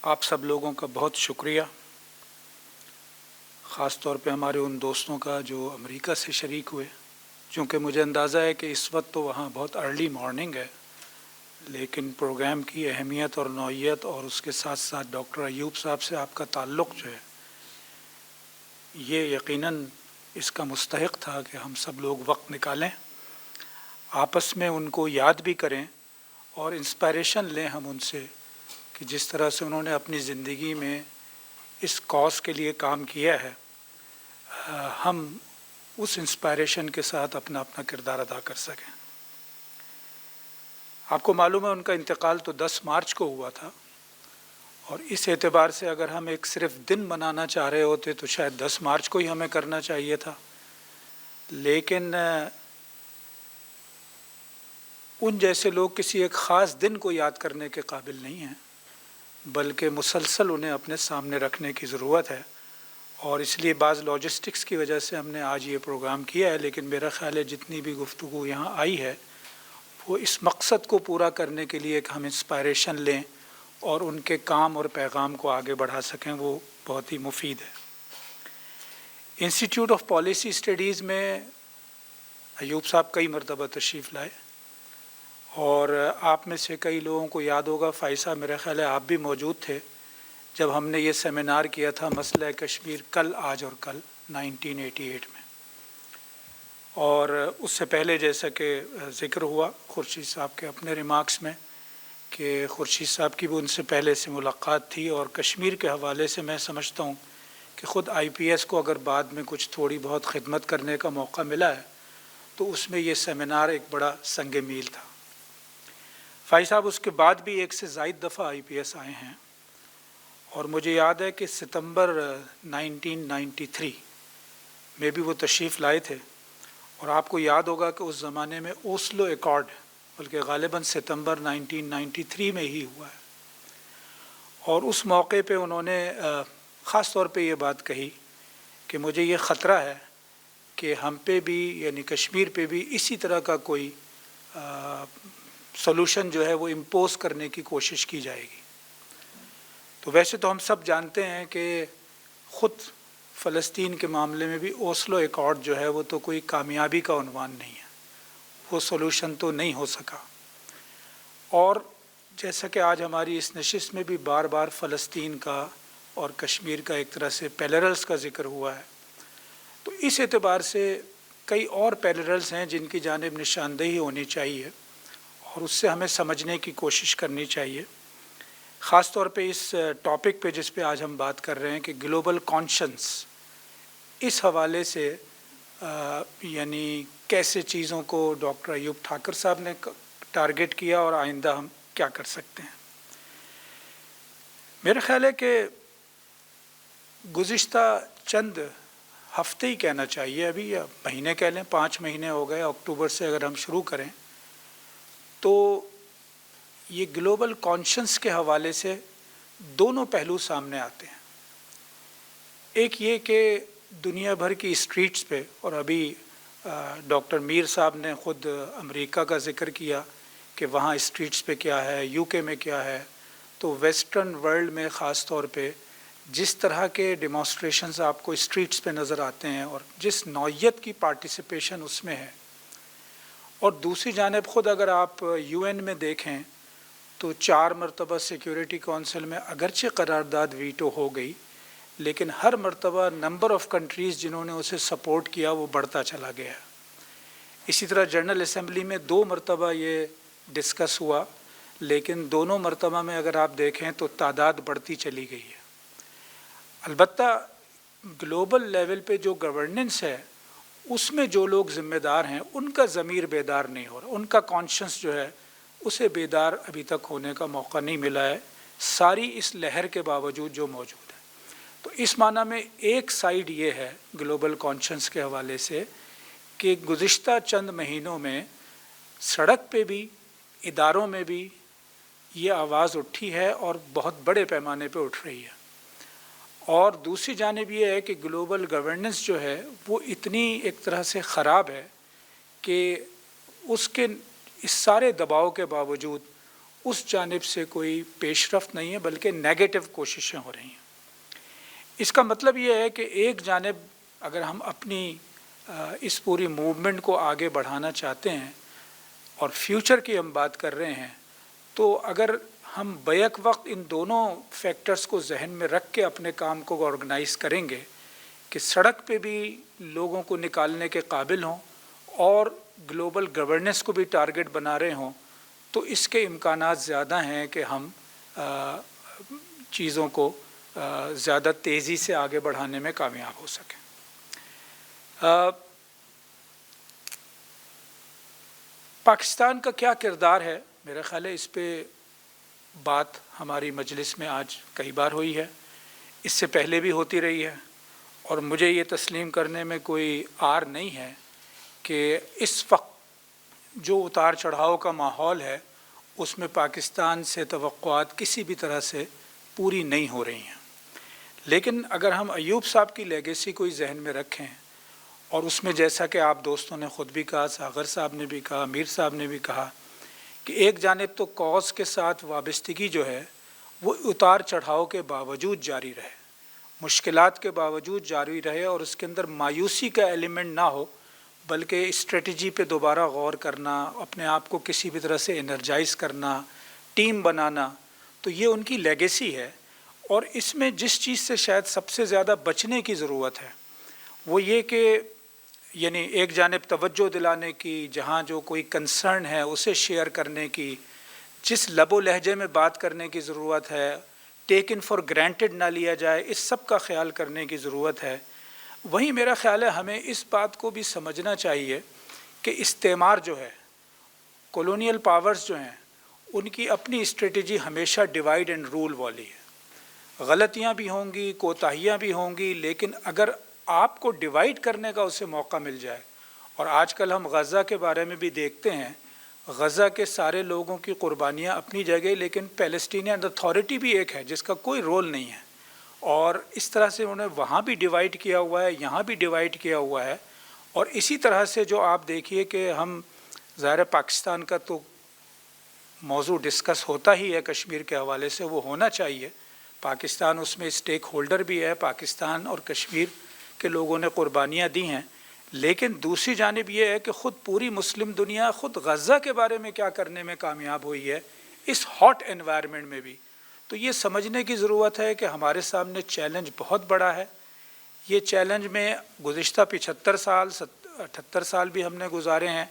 آپ سب لوگوں کا بہت شکریہ، خاص طور پہ ہمارے ان دوستوں کا جو امریکہ سے شریک ہوئے، چونکہ مجھے اندازہ ہے کہ اس وقت تو وہاں بہت ارلی مارننگ ہے، لیکن پروگرام کی اہمیت اور نوعیت اور اس کے ساتھ ساتھ ڈاکٹر ایوب صاحب سے آپ کا تعلق جو ہے یہ یقیناً اس کا مستحق تھا کہ ہم سب لوگ وقت نکالیں، آپس میں ان کو یاد بھی کریں اور انسپائریشن لیں ہم ان سے کہ جس طرح سے انہوں نے اپنی زندگی میں اس کاز کے لیے کام کیا ہے، ہم اس انسپائریشن کے ساتھ اپنا کردار ادا کر سکیں۔ آپ کو معلوم ہے ان کا انتقال تو 10 مارچ کو ہوا تھا، اور اس اعتبار سے اگر ہم ایک صرف دن منانا چاہ رہے ہوتے تو شاید 10 مارچ کو ہی ہمیں کرنا چاہیے تھا، لیکن ان جیسے لوگ کسی ایک خاص دن کو یاد کرنے کے قابل نہیں ہیں، بلکہ مسلسل انہیں اپنے سامنے رکھنے کی ضرورت ہے، اور اس لیے بعض لاجسٹکس کی وجہ سے ہم نے آج یہ پروگرام کیا ہے، لیکن میرا خیال ہے جتنی بھی گفتگو یہاں آئی ہے وہ اس مقصد کو پورا کرنے کے لیے کہ ہم انسپائریشن لیں اور ان کے کام اور پیغام کو آگے بڑھا سکیں، وہ بہت ہی مفید ہے۔ انسٹیٹیوٹ آف پالیسی اسٹڈیز میں ایوب صاحب کئی مرتبہ تشریف لائے، اور آپ میں سے کئی لوگوں کو یاد ہوگا، فائز صاحب میرا خیال ہے آپ بھی موجود تھے جب ہم نے یہ سیمینار کیا تھا مسئلہ کشمیر کل، آج اور کل 1988 میں، اور اس سے پہلے جیسا کہ ذکر ہوا خورشید صاحب کے اپنے ریمارکس میں کہ خورشید صاحب کی بھی ان سے پہلے سے ملاقات تھی، اور کشمیر کے حوالے سے میں سمجھتا ہوں کہ خود آئی پی ایس کو اگر بعد میں کچھ تھوڑی بہت خدمت کرنے کا موقع ملا ہے تو اس میں یہ سیمینار ایک بڑا سنگ میل تھا۔ فائز صاحب اس کے بعد بھی ایک سے زائد دفعہ آئی پی ایس آئے ہیں، اور مجھے یاد ہے کہ ستمبر 1993 میں بھی وہ تشریف لائے تھے، اور آپ کو یاد ہوگا کہ اس زمانے میں اوسلو ایکارڈ بلکہ غالباً ستمبر 1993 میں ہی ہوا ہے، اور اس موقع پہ انہوں نے خاص طور پہ یہ بات کہی کہ مجھے یہ خطرہ ہے کہ ہم پہ بھی یعنی کشمیر پہ بھی اسی طرح کا کوئی سولوشن جو ہے وہ امپوز کرنے کی کوشش کی جائے گی۔ تو ویسے تو ہم سب جانتے ہیں کہ خود فلسطین کے معاملے میں بھی اوسلو ایکارڈ جو ہے وہ تو کوئی کامیابی کا عنوان نہیں ہے، وہ سولوشن تو نہیں ہو سکا، اور جیسا کہ آج ہماری اس نشست میں بھی بار بار فلسطین کا اور کشمیر کا ایک طرح سے پیرللز کا ذکر ہوا ہے، تو اس اعتبار سے کئی اور پیرللز ہیں جن کی جانب نشاندہی ہونی چاہیے، اور اس سے ہمیں سمجھنے کی کوشش کرنی چاہیے، خاص طور پہ اس ٹاپک پہ جس پہ آج ہم بات کر رہے ہیں کہ گلوبل کانشنس، اس حوالے سے یعنی کیسے چیزوں کو ڈاکٹر ایوب ٹھاکر صاحب نے ٹارگٹ کیا اور آئندہ ہم کیا کر سکتے ہیں۔ میرا خیال ہے کہ گزشتہ چند ہفتے ہی کہنا چاہیے ابھی، یا مہینے کہہ لیں، 5 مہینے ہو گئے، اکتوبر سے اگر ہم شروع کریں تو یہ گلوبل کانشنس کے حوالے سے دونوں پہلو سامنے آتے ہیں۔ ایک یہ کہ دنیا بھر کی اسٹریٹس پہ، اور ابھی ڈاکٹر میر صاحب نے خود امریکہ کا ذکر کیا کہ وہاں اسٹریٹس پہ کیا ہے، یو کے میں کیا ہے، تو ویسٹرن ورلڈ میں خاص طور پہ جس طرح کے ڈیمانسٹریشنز آپ کو اسٹریٹس پہ نظر آتے ہیں اور جس نوعیت کی پارٹیسپیشن اس میں ہے، اور دوسری جانب خود اگر آپ یو این میں دیکھیں تو 4 مرتبہ سیکیورٹی کونسل میں اگرچہ قرارداد ویٹو ہو گئی، لیکن ہر مرتبہ نمبر آف کنٹریز جنہوں نے اسے سپورٹ کیا وہ بڑھتا چلا گیا۔ اسی طرح جنرل اسمبلی میں 2 مرتبہ یہ ڈسکس ہوا، لیکن دونوں مرتبہ میں اگر آپ دیکھیں تو تعداد بڑھتی چلی گئی ہے۔ البتہ گلوبل لیول پہ جو گورننس ہے اس میں جو لوگ ذمہ دار ہیں ان کا ضمیر بیدار نہیں ہو رہا، ان کا کانشنس جو ہے اسے بیدار ابھی تک ہونے کا موقع نہیں ملا ہے، ساری اس لہر کے باوجود جو موجود ہے۔ تو اس معنی میں ایک سائیڈ یہ ہے گلوبل کانشنس کے حوالے سے کہ گزشتہ چند مہینوں میں سڑک پہ بھی، اداروں میں بھی یہ آواز اٹھی ہے اور بہت بڑے پیمانے پہ اٹھ رہی ہے، اور دوسری جانب یہ ہے کہ گلوبل گورننس جو ہے وہ اتنی ایک طرح سے خراب ہے کہ اس کے اس سارے دباؤ کے باوجود اس جانب سے کوئی پیش رفت نہیں ہے، بلکہ نیگیٹو کوششیں ہو رہی ہیں۔ اس کا مطلب یہ ہے کہ ایک جانب اگر ہم اپنی اس پوری موومنٹ کو آگے بڑھانا چاہتے ہیں اور فیوچر کی ہم بات کر رہے ہیں، تو اگر ہم بیک وقت ان دونوں فیکٹرز کو ذہن میں رکھ کے اپنے کام کو آرگنائز کریں گے کہ سڑک پہ بھی لوگوں کو نکالنے کے قابل ہوں اور گلوبل گورننس کو بھی ٹارگٹ بنا رہے ہوں، تو اس کے امکانات زیادہ ہیں کہ ہم چیزوں کو زیادہ تیزی سے آگے بڑھانے میں کامیاب ہو سکیں۔ پاکستان کا کیا کردار ہے؟ میرا خیال ہے اس پہ بات ہماری مجلس میں آج کئی بار ہوئی ہے، اس سے پہلے بھی ہوتی رہی ہے، اور مجھے یہ تسلیم کرنے میں کوئی عار نہیں ہے کہ اس وقت جو اتار چڑھاؤ کا ماحول ہے اس میں پاکستان سے توقعات کسی بھی طرح سے پوری نہیں ہو رہی ہیں۔ لیکن اگر ہم ایوب صاحب کی لیگیسی کو ذہن میں رکھیں، اور اس میں جیسا کہ آپ دوستوں نے خود بھی کہا، ساغر صاحب نے بھی کہا، میر صاحب نے بھی کہا، کہ ایک جانب تو کاز کے ساتھ وابستگی جو ہے وہ اتار چڑھاؤ کے باوجود جاری رہے، مشکلات کے باوجود جاری رہے، اور اس کے اندر مایوسی کا ایلیمنٹ نہ ہو، بلکہ اسٹریٹجی پہ دوبارہ غور کرنا، اپنے آپ کو کسی بھی طرح سے انرجائز کرنا، ٹیم بنانا، تو یہ ان کی لیگیسی ہے۔ اور اس میں جس چیز سے شاید سب سے زیادہ بچنے کی ضرورت ہے وہ یہ کہ یعنی ایک جانب توجہ دلانے کی، جہاں جو کوئی کنسرن ہے اسے شیئر کرنے کی، جس لب و لہجے میں بات کرنے کی ضرورت ہے، ٹیکن فار گرانٹیڈ نہ لیا جائے، اس سب کا خیال کرنے کی ضرورت ہے۔ وہیں میرا خیال ہے ہمیں اس بات کو بھی سمجھنا چاہیے کہ استعمار جو ہے، کولونیل پاورز جو ہیں، ان کی اپنی اسٹریٹجی ہمیشہ ڈیوائیڈ اینڈ رول والی ہے۔ غلطیاں بھی ہوں گی، کوتاہیاں بھی ہوں گی، لیکن اگر آپ کو ڈیوائیڈ کرنے کا اسے موقع مل جائے، اور آج کل ہم غزہ کے بارے میں بھی دیکھتے ہیں، غزہ کے سارے لوگوں کی قربانیاں اپنی جگہ، لیکن پیلسٹینین اتھارٹی بھی ایک ہے جس کا کوئی رول نہیں ہے، اور اس طرح سے انہوں نے وہاں بھی ڈیوائیڈ کیا ہوا ہے، یہاں بھی ڈیوائیڈ کیا ہوا ہے۔ اور اسی طرح سے جو آپ دیکھیے کہ ہم ظاہر پاکستان کا تو موضوع ڈسکس ہوتا ہی ہے کشمیر کے حوالے سے، وہ ہونا چاہیے، پاکستان اس میں اسٹیک ہولڈر بھی ہے، پاکستان اور کشمیر کے لوگوں نے قربانیاں دی ہیں، لیکن دوسری جانب یہ ہے کہ خود پوری مسلم دنیا خود غزہ کے بارے میں کیا کرنے میں کامیاب ہوئی ہے اس ہاٹ انوائرمنٹ میں بھی۔ تو یہ سمجھنے کی ضرورت ہے کہ ہمارے سامنے چیلنج بہت بڑا ہے۔ یہ چیلنج میں گزشتہ 75 سال 78 سال بھی ہم نے گزارے ہیں،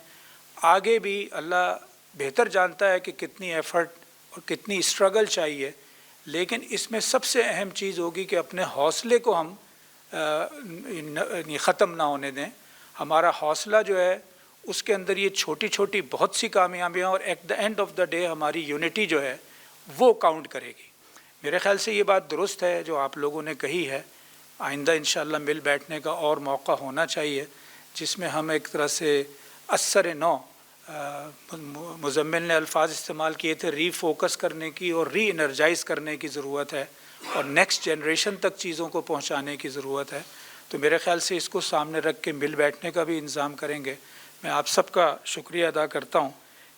آگے بھی اللہ بہتر جانتا ہے کہ کتنی ایفرٹ اور کتنی اسٹرگل چاہیے، لیکن اس میں سب سے اہم چیز ہوگی کہ اپنے حوصلے کو ہم ختم نہ ہونے دیں۔ ہمارا حوصلہ جو ہے اس کے اندر یہ چھوٹی چھوٹی بہت سی کامیابیاں، اور at the end of the day ہماری یونٹی جو ہے وہ کاؤنٹ کرے گی۔ میرے خیال سے یہ بات درست ہے جو آپ لوگوں نے کہی ہے، آئندہ انشاءاللہ مل بیٹھنے کا اور موقع ہونا چاہیے، جس میں ہم ایک طرح سے اثر نو، مزمل نے الفاظ استعمال کیے تھے، ری فوکس کرنے کی اور ری انرجائز کرنے کی ضرورت ہے، اور نیکسٹ جنریشن تک چیزوں کو پہنچانے کی ضرورت ہے۔ تو میرے خیال سے اس کو سامنے رکھ کے مل بیٹھنے کا بھی انتظام کریں گے۔ میں آپ سب کا شکریہ ادا کرتا ہوں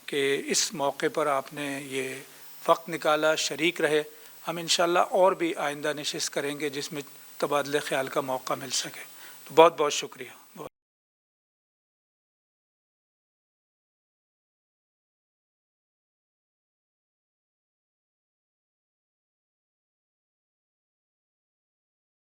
کہ اس موقع پر آپ نے یہ وقت نکالا، شریک رہے۔ ہم انشاءاللہ اور بھی آئندہ نشست کریں گے جس میں تبادلہ خیال کا موقع مل سکے۔ تو بہت بہت شکریہ۔